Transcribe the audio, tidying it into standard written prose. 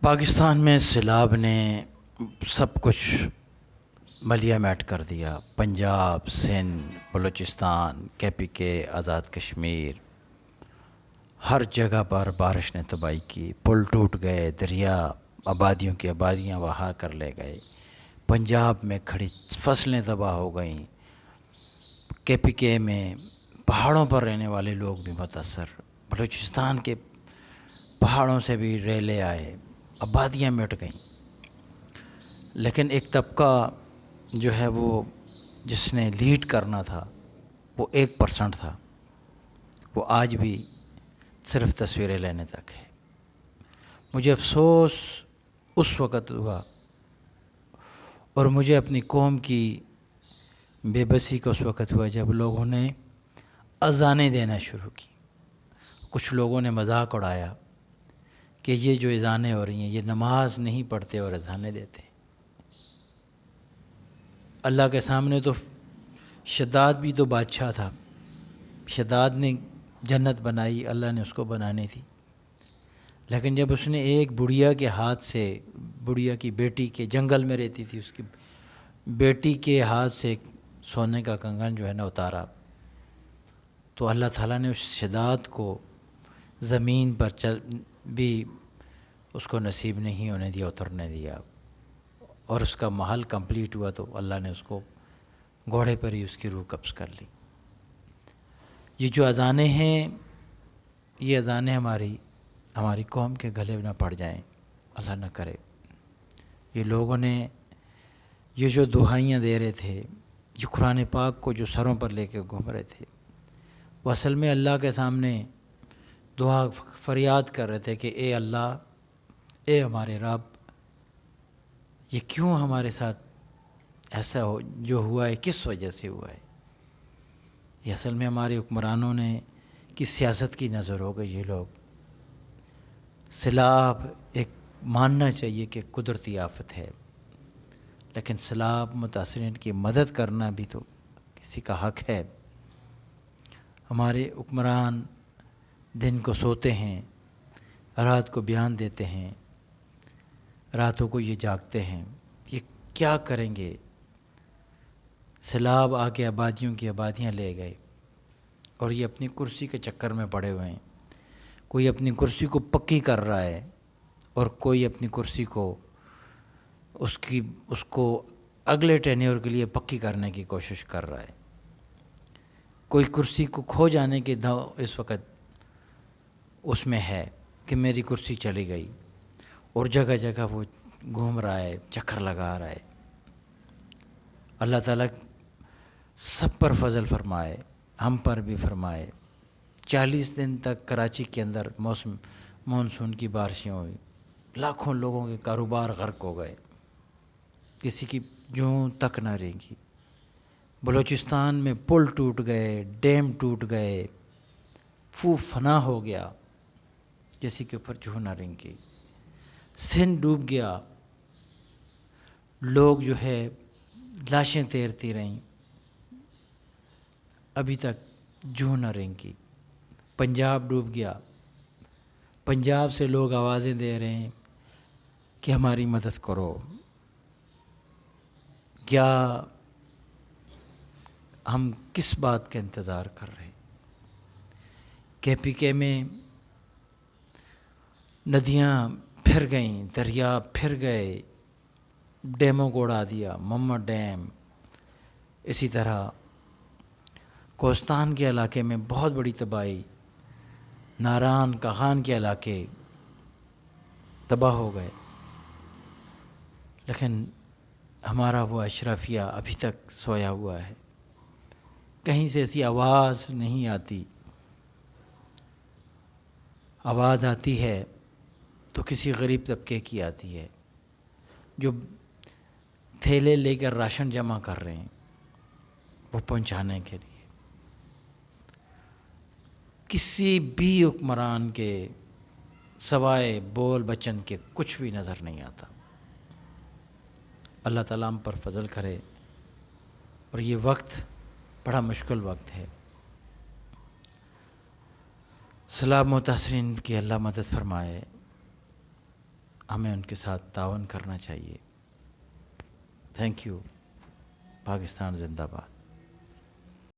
پاکستان میں سیلاب نے سب کچھ ملیہ میٹ کر دیا۔ پنجاب، سندھ، بلوچستان، KPK، آزاد کشمیر، ہر جگہ پر بارش نے تباہی کی۔ پل ٹوٹ گئے، دریا آبادیوں کی آبادیاں بہا کر لے گئے۔ پنجاب میں کھڑی فصلیں تباہ ہو گئیں۔ KPK میں پہاڑوں پر رہنے والے لوگ بھی متاثر۔ بلوچستان کے پہاڑوں سے بھی ریلے آئے، آبادیاں مٹ گئیں۔ لیکن ایک طبقہ جو ہے وہ جس نے لیڈ کرنا تھا وہ 1% تھا، وہ آج بھی صرف تصویریں لینے تک ہے۔ مجھے افسوس اس وقت ہوا اور مجھے اپنی قوم کی بے بسی کا اس وقت ہوا جب لوگوں نے اذانیں دینا شروع کی۔ کچھ لوگوں نے مذاق اڑایا کہ یہ جو اذانیں ہو رہی ہیں یہ نماز نہیں پڑھتے اور اذانیں دیتے ہیں۔ اللہ کے سامنے تو شداد بھی تو بادشاہ تھا، شداد نے جنت بنائی، اللہ نے اس کو بنانی تھی، لیکن جب اس نے ایک بڑھیا کے ہاتھ سے، بڑھیا کی بیٹی کے جنگل میں رہتی تھی، اس کی بیٹی کے ہاتھ سے سونے کا کنگن جو ہے نا اتارا، تو اللہ تعالیٰ نے اس شداد کو زمین پر بھی اس کو نصیب نہیں ہونے دیا، اترنے دیا، اور اس کا محل کمپلیٹ ہوا تو اللہ نے اس کو گھوڑے پر ہی اس کی روح قبض کر لی۔ یہ جو اذانیں ہیں، یہ اذانیں ہماری قوم کے گلے نہ پڑ جائیں، اللہ نہ کرے۔ یہ لوگوں نے یہ جو دعائیاں دے رہے تھے، یہ قرآن پاک کو جو سروں پر لے کے گھوم رہے تھے، وہ اصل میں اللہ کے سامنے دعا فریاد کر رہے تھے کہ اے اللہ، اے ہمارے رب، یہ کیوں ہمارے ساتھ ایسا جو ہوا ہے کس وجہ سے ہوا ہے؟ یہ اصل میں ہمارے حکمرانوں نے کی سیاست کی نظر ہو گئی۔ یہ لوگ سیلاب ایک ماننا چاہیے کہ قدرتی آفت ہے، لیکن سیلاب متاثرین کی مدد کرنا بھی تو کسی کا حق ہے۔ ہمارے حکمران دن کو سوتے ہیں، رات کو بیان دیتے ہیں، راتوں کو یہ جاگتے ہیں، یہ کیا کریں گے؟ سیلاب آ کے آبادیوں کی آبادیاں لے گئے اور یہ اپنی کرسی کے چکر میں پڑے ہوئے ہیں۔ کوئی اپنی کرسی کو پکی کر رہا ہے اور کوئی اپنی کرسی کو اس کو اگلے ٹینیور کے لیے پکی کرنے کی کوشش کر رہا ہے۔ کوئی کرسی کو کھو جانے کے اس وقت اس میں ہے کہ میری کرسی چلی گئی، اور جگہ جگہ وہ گھوم رہا ہے، چکر لگا رہا ہے۔ اللہ تعالیٰ سب پر فضل فرمائے، ہم پر بھی فرمائے۔ 40 دن تک کراچی کے اندر مونسون کی بارشیں ہوئی، لاکھوں لوگوں کے کاروبار غرق ہو گئے، کسی کی جوں تک نہ رہیں گی۔ بلوچستان میں پل ٹوٹ گئے، ڈیم ٹوٹ گئے، فنا ہو گیا، کسی کے اوپر جوں نہ رہیں گی۔ سندھ ڈوب گیا، لوگ جو ہے لاشیں تیرتی رہیں، ابھی تک جوں نہ رہیں گی۔ پنجاب ڈوب گیا، پنجاب سے لوگ آوازیں دے رہے ہیں کہ ہماری مدد کرو۔ کیا ہم کس بات کا انتظار کر رہے ہیں؟ KPK میں ندیاں پھر گئیں، دریا پھر گئے، ڈیموں کو اڑا دیا، محمد ڈیم۔ اسی طرح کوہستان کے علاقے میں بہت بڑی تباہی، ناران کاغان کے علاقے تباہ ہو گئے، لیکن ہمارا وہ اشرافیہ ابھی تک سویا ہوا ہے، کہیں سے ایسی آواز نہیں آتی۔ آواز آتی ہے تو کسی غریب طبقے کی آتی ہے جو تھیلے لے کر راشن جمع کر رہے ہیں وہ پہنچانے کے لیے۔ کسی بھی حکمران کے سوائے بول بچن کے کچھ بھی نظر نہیں آتا۔ اللہ تعالیٰ ہم پر فضل کرے، اور یہ وقت بڑا مشکل وقت ہے۔ سیلاب متاثرین کی اللہ مدد فرمائے۔ ہمیں ان کے ساتھ تعاون کرنا چاہیے۔ Thank you. پاکستان زندہ باد۔